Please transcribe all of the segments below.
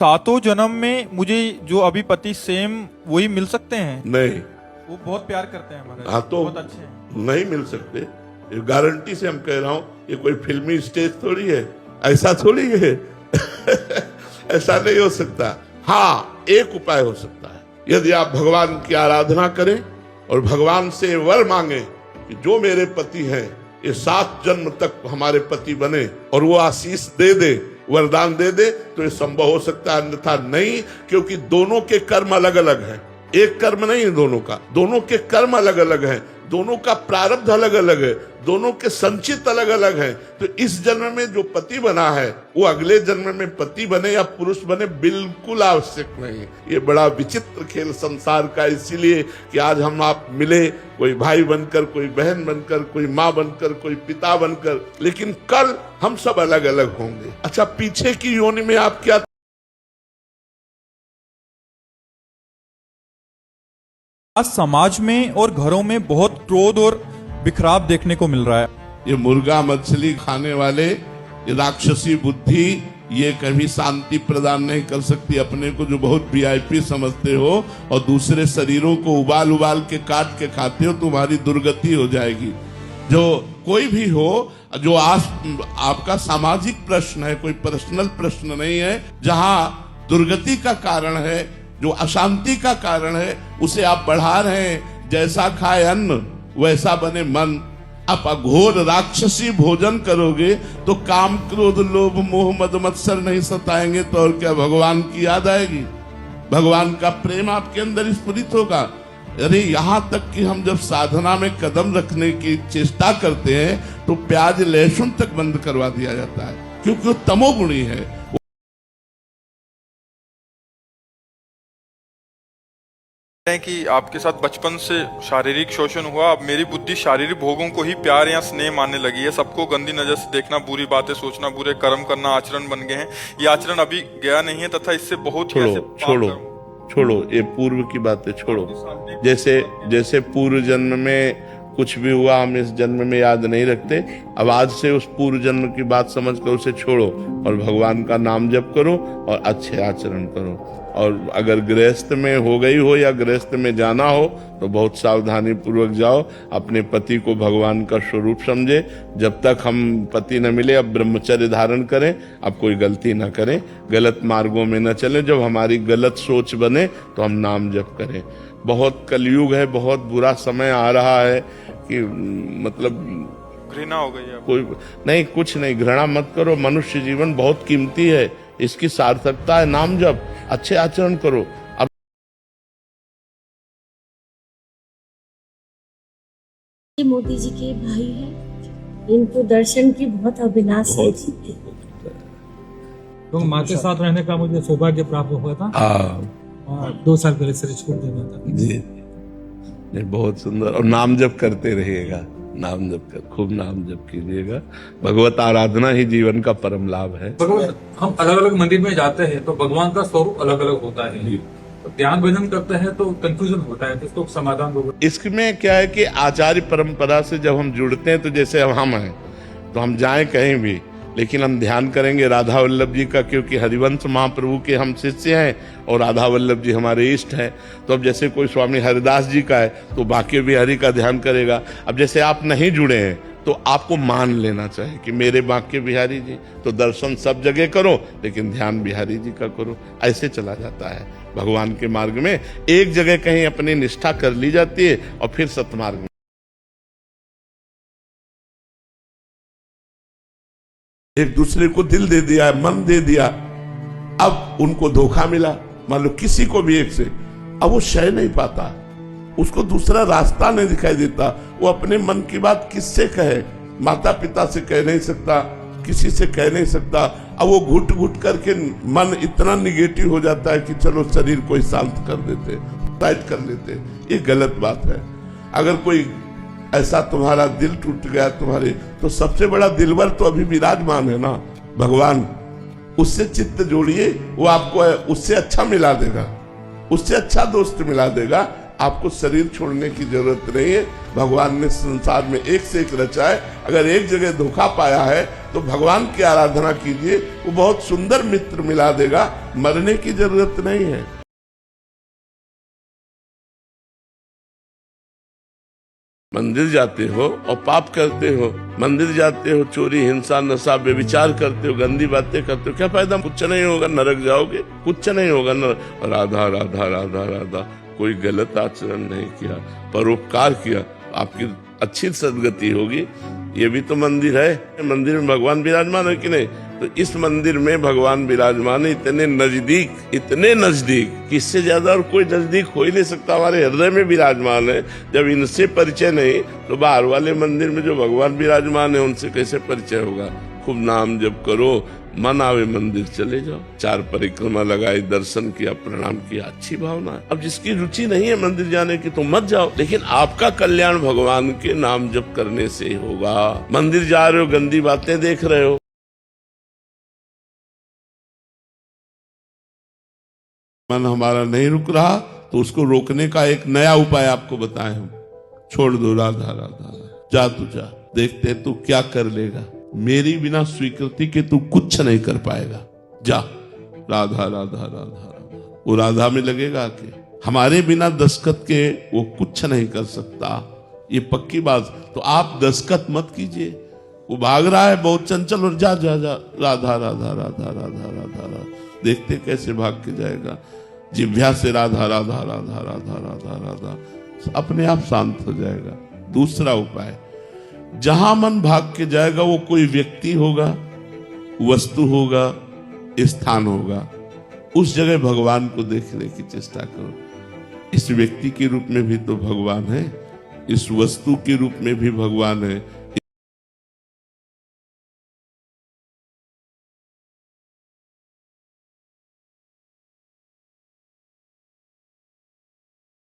सातों जन्म में मुझे जो अभी पति सेम वही मिल सकते हैं? नहीं, वो बहुत प्यार करते हैं हमारे, हाँ तो बहुत अच्छे हैं। नहीं मिल सकते। ये गारंटी से हम कह रहा हूँ, ये कोई फिल्मी स्टेज थोड़ी है, ऐसा थोड़ी है। ऐसा नहीं हो सकता। हाँ, एक उपाय हो सकता है, यदि आप भगवान की आराधना करें और भगवान से वर मांगे कि जो मेरे पति हैं ये 7 जन्म तक हमारे पति बने, और वो आशीष दे दे, वरदान दे दे, तो ये संभव हो सकता है, अन्यथा नहीं। क्योंकि दोनों के कर्म अलग अलग हैं, एक कर्म नहीं है दोनों का, दोनों के कर्म अलग अलग हैं, दोनों का प्रारब्ध अलग अलग है, दोनों के संचित अलग अलग हैं। तो इस जन्म में जो पति बना है वो अगले जन्म में पति बने या पुरुष बने बिल्कुल आवश्यक नहीं। ये बड़ा विचित्र खेल संसार का, इसीलिए कि आज हम आप मिले, कोई भाई बनकर, कोई बहन बनकर, कोई माँ बनकर, कोई पिता बनकर, लेकिन कल हम सब अलग अलग होंगे। अच्छा, पीछे की योनि में आप क्या आज समाज में और घरों में बहुत क्रोध और बिखराव देखने को मिल रहा है। ये मुर्गा मछली खाने वाले, ये राक्षसी बुद्धि, ये कभी शांति प्रदान नहीं कर सकती। अपने को जो बहुत वीआईपी समझते हो और दूसरे शरीरों को उबाल उबाल के काट के खाते हो, तुम्हारी दुर्गति हो जाएगी। जो कोई भी हो, जो आपका सामाजिक प्रश्न है, कोई पर्सनल प्रश्न नहीं है, जहां दुर्गति का कारण है, जो अशांति का कारण है, उसे आप बढ़ा रहे हैं। जैसा खाए अन्न वैसा बने मन। आप अघोर राक्षसी भोजन करोगे तो काम क्रोध लोभ मोह मद मत्सर नहीं सताएंगे, तो और क्या भगवान की याद आएगी, भगवान का प्रेम आपके अंदर स्फुरित होगा। अरे यहाँ तक कि हम जब साधना में कदम रखने की चेष्टा करते हैं तो प्याज लहसुन तक बंद करवा दिया जाता है, क्योंकि वो तमोगुणी है। कि आपके साथ बचपन से शारीरिक शोषण हुआ, अब मेरी बुद्धि शारीरिक भोगों को ही प्यार या स्नेह मानने लगी है। सबको गंदी नजर से देखना, बुरी बातें सोचना, बुरे कर्म करना आचरण बन गए हैं। ये आचरण अभी गया नहीं है तथा इससे बहुत छोड़ो ये पूर्व की बातें छोड़ो। जैसे पूर्व जन्म में कुछ भी हुआ हम इस जन्म में याद नहीं रखते। अब आज से उस पूर्व जन्म की बात समझकर उसे छोड़ो और भगवान का नाम जप करो और अच्छे आचरण करो। और अगर गृहस्थ में हो गई हो या गृहस्थ में जाना हो तो बहुत सावधानी पूर्वक जाओ। अपने पति को भगवान का स्वरूप समझे। जब तक हम पति न मिले अब ब्रह्मचर्य धारण करें, अब कोई गलती न करें, गलत मार्गों में न चलें। जब हमारी गलत सोच बने तो हम नाम जप करें। बहुत कलयुग है, बहुत बुरा समय आ रहा है कि मतलब घृणा हो गई है। कोई नहीं, कुछ नहीं, घृणा मत करो। मनुष्य जीवन बहुत कीमती है, इसकी सार्थकता है नाम जप, अच्छे आचरण करो। अब मोदी जी के भाई हैं, इनको दर्शन की बहुत अभिलाष है। तो माँ के साथ रहने का मुझे सौभाग्य प्राप्त हुआ था। और 2 साल पहले शरीर छोड़ देना था। जी, बहुत सुंदर। और नाम जप करते रहिएगा, नाम जप कर, खूब नाम जप कीजिएगा। भगवत आराधना ही जीवन का परम लाभ है। हम अलग अलग मंदिर में जाते हैं तो भगवान का स्वरूप अलग अलग होता है, तो ध्यान भजन करते हैं तो कंफ्यूजन होता है, तो इसको समाधान होगा। इसमें क्या है कि आचार्य परंपरा से जब हम जुड़ते हैं तो जैसे हम हैं तो हम जाएं कहीं भी, लेकिन हम ध्यान करेंगे राधा वल्लभ जी का, क्योंकि हरिवंश महाप्रभु के हम शिष्य हैं और राधा वल्लभ जी हमारे इष्ट हैं। तो अब जैसे कोई स्वामी हरिदास जी का है तो बाकी बिहारी का ध्यान करेगा। अब जैसे आप नहीं जुड़े हैं तो आपको मान लेना चाहिए कि मेरे बांके बिहारी जी, तो दर्शन सब जगह करो लेकिन ध्यान बिहारी जी का करो। ऐसे चला जाता है भगवान के मार्ग में। एक जगह कहीं अपनी निष्ठा कर ली जाती है और फिर सतमार्ग में। एक दूसरे को दिल दे दिया, मन दे दिया, अब उनको धोखा मिला, मान लो किसी को भी एक से, अब वो सह नहीं पाता, उसको दूसरा रास्ता नहीं दिखाई देता। वो अपने मन की बात किससे कहे, माता पिता से कह नहीं सकता, किसी से कह नहीं सकता। अब वो घुट घुट करके मन इतना निगेटिव हो जाता है कि चलो शरीर को शांत कर देते, टाइट कर लेते। ये गलत बात है। अगर कोई ऐसा तुम्हारा दिल टूट गया तुम्हारे, तो सबसे बड़ा दिलवर तो अभी विराजमान है ना, भगवान। उससे चित्त जोड़िए, वो आपको उससे अच्छा मिला देगा, उससे अच्छा दोस्त मिला देगा। आपको शरीर छोड़ने की जरूरत नहीं है। भगवान ने संसार में एक से एक रचा है। अगर एक जगह धोखा पाया है तो भगवान की आराधना कीजिए, वो बहुत सुंदर मित्र मिला देगा, मरने की जरूरत नहीं है। मंदिर जाते हो और पाप करते हो, मंदिर जाते हो चोरी हिंसा नशा व्यभिचार करते हो, गंदी बातें करते हो, क्या फायदा? कुछ नहीं होगा, नरक जाओगे, कुछ नहीं होगा। राधा राधा राधा राधा, कोई गलत आचरण नहीं किया, परोपकार किया, आपकी अच्छी सदगति होगी। ये भी तो मंदिर है, मंदिर में भगवान विराजमान है कि नहीं? तो इस मंदिर में भगवान विराजमान है, इतने नजदीक कि इससे ज्यादा और कोई नजदीक हो ही नहीं सकता। हमारे हृदय में विराजमान है। जब इनसे परिचय नहीं तो बाहर वाले मंदिर में जो भगवान विराजमान है उनसे कैसे परिचय होगा? खूब नाम जप करो, मन आवे मंदिर चले जाओ, 4 परिक्रमा लगाई, दर्शन किया, प्रणाम किया, अच्छी भावना है। अब जिसकी रुचि नहीं है मंदिर जाने की तो मत जाओ, लेकिन आपका कल्याण भगवान के नाम जप करने से होगा। मंदिर जा रहे हो, गंदी बातें देख रहे हो, मन हमारा नहीं रुक रहा, तो उसको रोकने का एक नया उपाय आपको बताए हम। छोड़ दो राधा राधा, जा तू जा, देखते तू क्या कर लेगा। मेरी बिना स्वीकृति के तू कुछ नहीं कर पाएगा, जा। राधा राधा राधा राधा, वो राधा में लगेगा कि हमारे बिना दस्तखत के वो कुछ नहीं कर सकता, ये पक्की बात। तो आप दस्तखत मत कीजिए, वो भाग रहा है बहुत चंचल, और जा जा जा, राधा राधा राधा राधा राधा राधा, देखते कैसे भाग के जाएगा। जिह्वा से राधा राधा राधा राधा राधा राधा, अपने आप शांत हो जाएगा। दूसरा उपाय, जहां मन भाग के जाएगा वो कोई व्यक्ति होगा, वस्तु होगा, स्थान होगा, उस जगह भगवान को देखने की चेष्टा करो। इस व्यक्ति के रूप में भी तो भगवान है, इस वस्तु के रूप में भी भगवान है।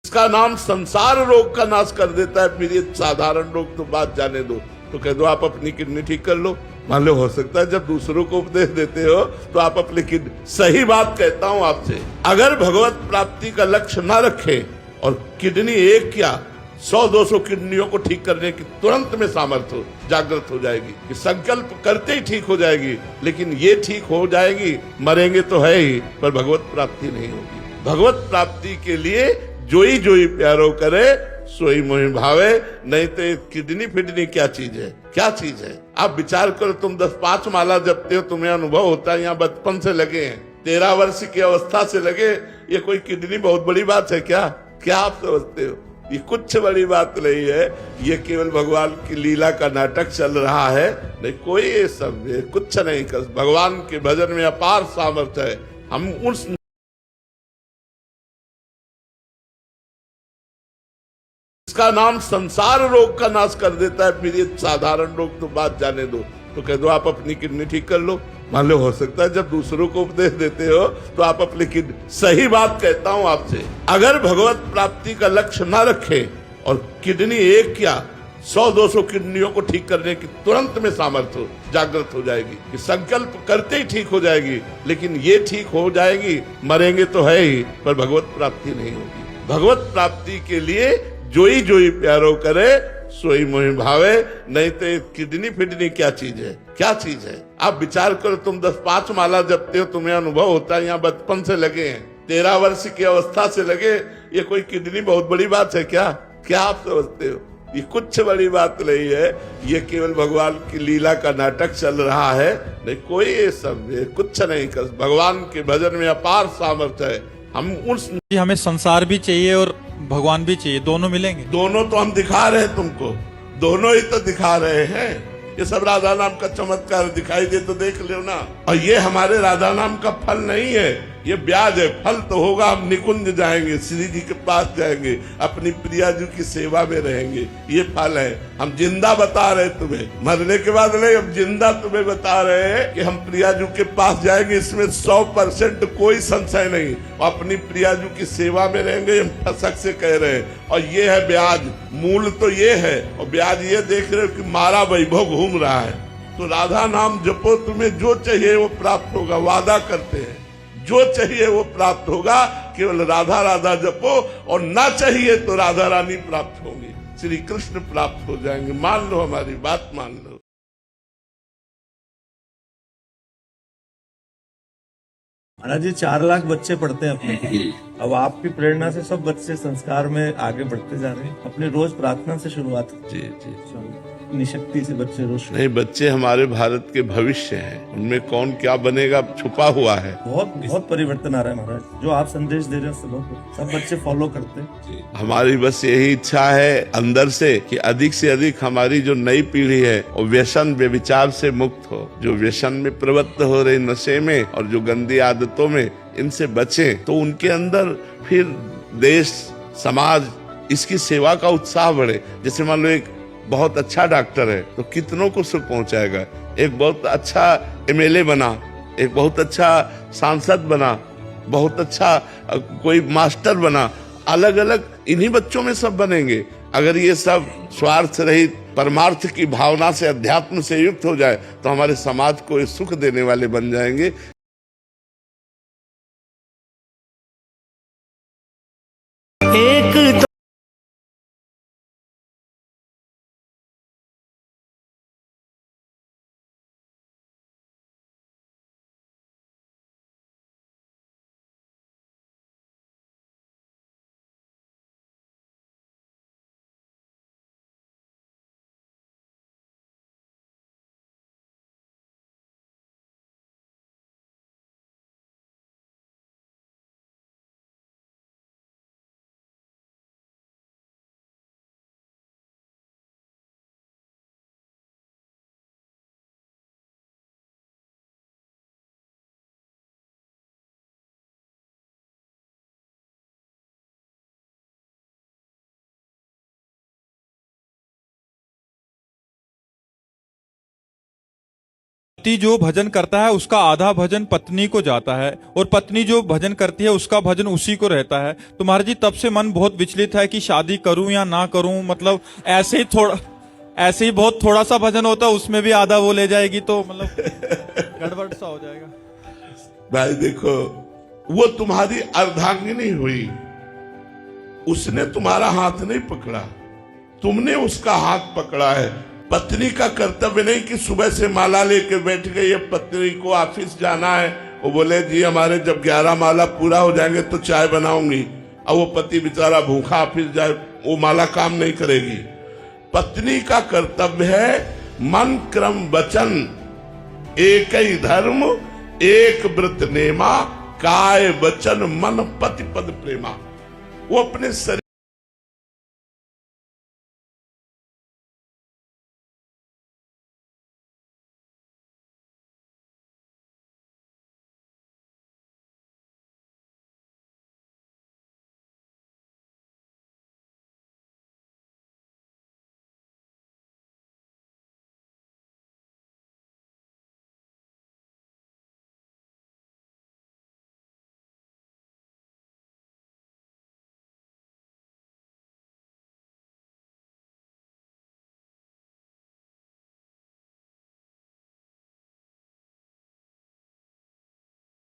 इसका नाम संसार रोग का नाश कर देता है, फिर ये साधारण रोग तो बात जाने दो। तो कह दो आप अपनी किडनी ठीक कर लो। मान लो, हो सकता है जब दूसरों को उपदेश देते हो तो आप अपनी किडनी, सही बात कहता हूं आपसे, अगर भगवत प्राप्ति का लक्ष्य ना रखे और किडनी एक क्या 100-200 किडनियों को ठीक करने की तुरंत में सामर्थ्य हो, जागृत हो जाएगी कि संकल्प करते ही ठीक हो जाएगी। लेकिन ये ठीक हो जाएगी, मरेंगे तो है ही, पर भगवत प्राप्ति नहीं होगी। भगवत प्राप्ति के लिए जोई जोई प्यारो करे, सोई मोहि भावे। नहीं तो किडनी फिडनी क्या चीज है, क्या चीज है? आप विचार करो, तुम 10-5 माला जपते हो, तुम्हें अनुभव होता है यहाँ बचपन से लगे हैं, 13 वर्ष की अवस्था से लगे। ये कोई किडनी बहुत बड़ी बात है क्या? क्या आप समझते हो? ये कुछ बड़ी बात नहीं है, ये केवल भगवान की लीला का नाटक चल रहा है। नहीं, कोई ये सब कुछ नहीं कर, भगवान के भजन में अपार सामर्थ्य है। हम उस इसका नाम संसार रोग का नाश कर देता है, फिर ये साधारण रोग तो बात जाने दो। तो कह दो आप अपनी किडनी ठीक कर लो। मान लो, हो सकता है जब दूसरों को उपदेश देते हो तो आप अपनी किडनी, सही बात कहता हूं आपसे, अगर भगवत प्राप्ति का लक्ष्य ना रखे और किडनी एक क्या 100-200 किडनियों को ठीक करने की तुरंत में सामर्थ्य हो, जागृत हो जाएगी कि संकल्प करते ही ठीक हो जाएगी। लेकिन ये ठीक हो जाएगी, मरेंगे तो है ही, पर भगवत प्राप्ति नहीं होगी। भगवत प्राप्ति के लिए जोई जोई प्यारो करे, सोई मोहि भावे। नहीं तो किडनी फिडनी क्या चीज है, क्या चीज है? आप विचार करो, तुम 10-5 माला जपते हो, तुम्हें अनुभव होता है यहाँ बचपन से लगे हैं, 13 वर्ष की अवस्था से लगे। ये कोई किडनी बहुत बड़ी बात है क्या? क्या आप समझते हो? ये कुछ बड़ी बात नहीं है, ये केवल भगवान की लीला का नाटक चल रहा है। नहीं, कोई ये सब कुछ नहीं कर, भगवान के भजन में अपार सामर्थ्य है। हम उस, हमें संसार भी चाहिए और भगवान भी चाहिए, दोनों मिलेंगे? दोनों तो हम दिखा रहे हैं तुमको, दोनों ही तो दिखा रहे हैं। ये सब राधा नाम का चमत्कार दिखाई दे तो देख लो ना। और ये हमारे राधा नाम का फल नहीं है, ये ब्याज है। फल तो होगा, हम निकुंज जाएंगे, श्री जी के पास जाएंगे, अपनी प्रिया जी की सेवा में रहेंगे, ये फल है। हम जिंदा बता रहे तुम्हें, मरने के बाद नहीं, हम जिंदा तुम्हें बता रहे हैं कि हम प्रिया जी के पास जाएंगे, इसमें 100% कोई संशय नहीं। अपनी प्रिया जी की सेवा में रहेंगे, हम फसक से कह रहे हैं। और ये है ब्याज, मूल तो ये है, और ब्याज ये देख रहे हो कि मारा वैभव घूम रहा है। तो राधा नाम जपो, तुम्हें जो चाहिए वो प्राप्त होगा, वादा करते हैं, जो चाहिए वो प्राप्त होगा। केवल राधा राधा जपो, और ना चाहिए तो राधा रानी प्राप्त होंगी, श्री कृष्ण प्राप्त हो जाएंगे। मान लो, हमारी बात मान लो। महाराज जी 4 लाख बच्चे पढ़ते हैं अपने, अब आपकी प्रेरणा से सब बच्चे संस्कार में आगे बढ़ते जा रहे हैं। अपनी रोज प्रार्थना से शुरुआत जी जी अपनी शक्ति से बच्चे रोज नहीं, बच्चे हमारे भारत के भविष्य हैं, उनमें कौन क्या बनेगा छुपा हुआ है। बहुत बहुत परिवर्तन आ रहा है महाराज, जो आप संदेश दे रहे हैं सब बच्चे फॉलो करते हैं। हमारी बस यही इच्छा है अंदर से कि अधिक से अधिक हमारी जो नई पीढ़ी है वो व्यसन व्यभिचार से मुक्त हो, जो व्यसन में प्रवृत्त हो रही नशे में और जो गंदी आदतों में, इनसे बचें, तो उनके अंदर फिर देश समाज इसकी सेवा का उत्साह बढ़े। जैसे मान लो एक बहुत अच्छा डॉक्टर है तो कितनों को सुख पहुंचाएगा, एक बहुत अच्छा एमएलए बना, एक बहुत अच्छा सांसद बना, बहुत अच्छा कोई मास्टर बना, अलग अलग इन्हीं बच्चों में सब बनेंगे। अगर ये सब स्वार्थ रहित परमार्थ की भावना से अध्यात्म से युक्त हो जाए तो हमारे समाज को ये सुख देने वाले बन जाएंगे। एक पति जो भजन करता है उसका आधा भजन पत्नी को जाता है और पत्नी जो भजन करती है उसका भजन उसी को रहता है। तो महाराज जी तब से मन बहुत विचलित है कि शादी करूं या ना करूं, मतलब ऐसे ही बहुत थोड़ा सा भजन होता है उसमें भी आधा वो ले जाएगी तो मतलब गड़बड़ सा हो जाएगा। भाई देखो, वो तुम्हारी अर्धांगिनी हुई, उसने तुम्हारा हाथ नहीं पकड़ा, तुमने उसका हाथ पकड़ा है। पत्नी का कर्तव्य नहीं कि सुबह से माला लेके बैठ गई है, पत्नी को ऑफिस जाना है, वो बोले जी हमारे जब 11 माला पूरा हो जाएंगे तो चाय बनाऊंगी, अब वो पति बेचारा भूखा ऑफिस जाए, वो माला काम नहीं करेगी। पत्नी का कर्तव्य है मन क्रम वचन एक ही धर्म एक व्रत नेमा, काय वचन मन पति पद प्रेमा। वो अपने शरीर